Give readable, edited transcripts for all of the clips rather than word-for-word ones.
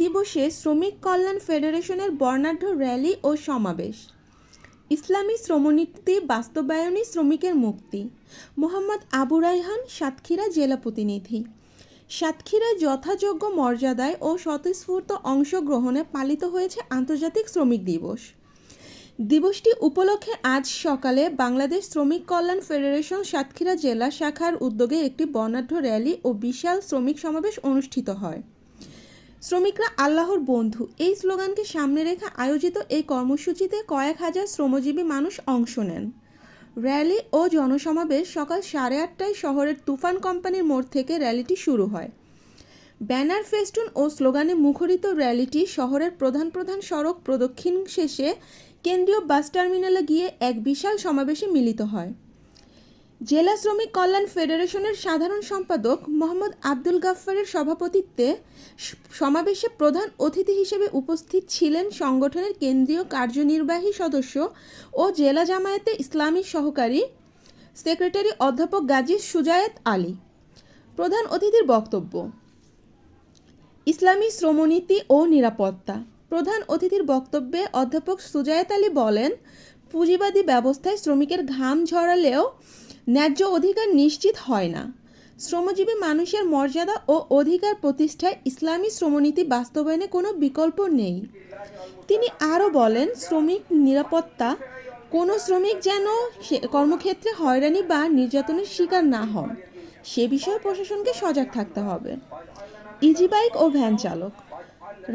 দিবসে শ্রমিক কল্যাণ ফেডারেশনের বর্ণাঢ্য র্যালি ও সমাবেশ। ইসলামী শ্রমনীতি বাস্তবায়নে শ্রমিকের মুক্তি। মোহাম্মদ আবু রায়হান, সাতক্ষীরা জেলা প্রতিনিধি। সাতক্ষীরায় যথাযোগ্য মর্যাদায় ও স্বতঃস্ফূর্ত অংশগ্রহণে পালিত হয়েছে আন্তর্জাতিক শ্রমিক দিবস। দিবসটি উপলক্ষে আজ সকালে বাংলাদেশ শ্রমিক কল্যাণ ফেডারেশন সাতক্ষীরা জেলা শাখার উদ্যোগে একটি বর্ণাঢ্য র্যালি ও বিশাল শ্রমিক সমাবেশ অনুষ্ঠিত হয়। শ্রমিকরা আল্লাহর বন্ধু এই স্লোগানকে সামনে রেখে আয়োজিত এই কর্মসূচিতে কয়েক হাজার শ্রমজীবী মানুষ অংশ নেন। র্যালি ও জনসমাবেশ সকাল 8:30টায় শহরের তুফান কোম্পানির মোড় থেকে র্যালিটি শুরু হয়। ব্যানার, ফেস্টুন ও স্লোগানে মুখরিত র্যালিটি শহরের প্রধান প্রধান সড়ক প্রদক্ষিণ শেষে কেন্দ্রীয় বাস টার্মিনালে গিয়ে এক বিশাল সমাবেশে মিলিত হয়। জেলা শ্রমিক কল্যাণ ফেডারেশনের সাধারণ সম্পাদক মোহাম্মদ আব্দুল গাফফারের সভাপতিত্বে সমাবেশে প্রধান অতিথি হিসেবে উপস্থিত ছিলেন সংগঠনের কেন্দ্রীয় কার্যনির্বাহী সদস্য ও জেলা জামায়াতে ইসলামী সহকারী সেক্রেটারি অধ্যাপক গাজী সুজায়েত আলী। প্রধান অতিথির বক্তব্য। ইসলামী শ্রমনীতি ও নিরাপত্তা। প্রধান অতিথির বক্তব্যে অধ্যাপক সুজায়েত আলী বলেন, পুঁজিবাদী ব্যবস্থায় শ্রমিকের ঘাম ঝরালেও ন্যায্য অধিকার নিশ্চিত হয় না। শ্রমজীবী মানুষের মর্যাদা ও অধিকার প্রতিষ্ঠায় ইসলামী শ্রমনীতি বাস্তবায়নে কোনো বিকল্প নেই। তিনি আরও বলেন, শ্রমিক নিরাপত্তা, কোনো শ্রমিক যেন কর্মক্ষেত্রে হয়রানি বা নির্যাতনের শিকার না হন সে বিষয়ে প্রশাসনকে সজাগ থাকতে হবে। ইজি বাইক ও ভ্যান চালক।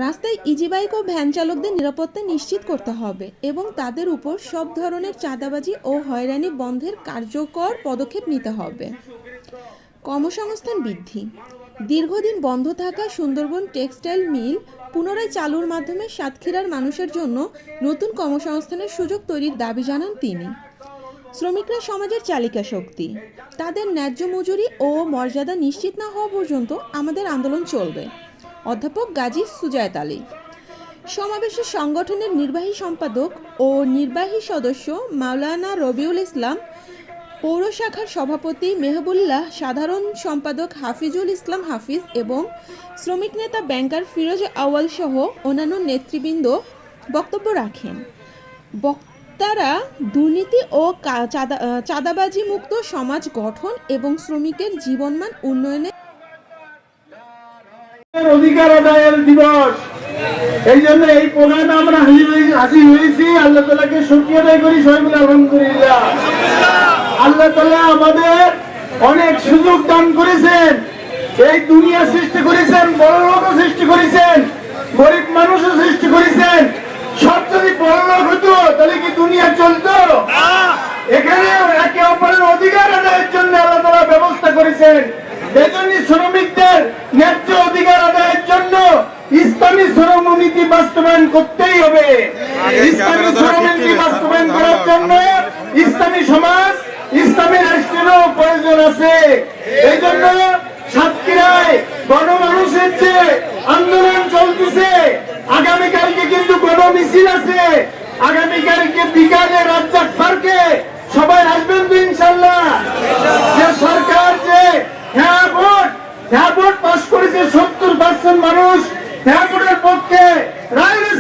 রাস্তায় ইজি বাইক ও ভ্যান চালকদের নিরাপত্তা নিশ্চিত করতে হবে এবং তাদের উপর সব ধরনের চাঁদাবাজি ও হয়রানি বন্ধের কার্যকর পদক্ষেপ নিতে হবে। কর্মসংস্থান বৃদ্ধি। দীর্ঘদিন বন্ধ থাকা সুন্দরবন টেক্সটাইল মিল পুনরায় চালুর মাধ্যমে সাতক্ষীরার মানুষের জন্য নতুন কর্মসংস্থানের সুযোগ তৈরির দাবি জানান তিনি। শ্রমিকরা সমাজের চালিকা শক্তি। তাদের ন্যায্য মজুরি ও মর্যাদা নিশ্চিত না হওয়া পর্যন্ত আমাদের আন্দোলন চলবে। অধ্যাপক গাজী সুজায়েত আলী। সমাবেশে সংগঠনের নির্বাহী সম্পাদক ও নির্বাহী সদস্য মাওলানা রবিউল ইসলাম, পৌর শাখার সভাপতি মেহবুল্লাহ, সাধারণ সম্পাদক হাফিজুল ইসলাম হাফিজ এবং শ্রমিক নেতা ব্যাংকার ফিরোজ আউয়াল সহ অন্যান্য নেতৃবৃন্দ বক্তব্য রাখেন। বক্তারা দুর্নীতি ও চাঁদাবাজি মুক্ত সমাজ গঠন এবং শ্রমিকের জীবনমান উন্নয়নে অধিকার আদায়ের দিবস, এই জন্য এই প্রোগ্রামে আমরা হাজির হয়েছি। আল্লাহ তাআলাকে শুকরিয়া আদায় করি, সবাই বলে আলহামদুলিল্লাহ। আল্লাহ তাআলা আমাদের অনেক সুযোগ দান করেছেন, এই দুনিয়া সৃষ্টি করেছেন, বড় লোক সৃষ্টি করেছেন, গরিব মানুষও সৃষ্টি করেছেন। সব যদি বড় লোক হতো তাহলে কি দুনিয়া চলতো? এখানে একে অপরের অধিকার আদায়ের জন্য আল্লাহ তাআলা ব্যবস্থা করেছেন। এজন্য শ্রমিকদের ন্যায্য অধিকার আদায়ের জন্য ইসলামী শ্রমনীতি বাস্তবায়ন করতেই হবে। ইসলামী শ্রমনীতি বাস্তবায়ন করার জন্য ইসলামী সমাজ, ইসলামী রাষ্ট্রেরও প্রয়োজন আছে। এই জন্য সাতক্ষীরায় গণমানুষের যে আন্দোলন চলতেছে, আগামীকালকে কিন্তু গণমিছিল আছে। আগামীকালকে বিকালে রাজ্জাক পার্কে সবাই আসবেন তো ইনশাআল্লাহ। যে সরকার যে হ্যাঁ ভোট পাস করেছে 70% মানুষ হ্যাঁ ভোটের পক্ষে, রায়ের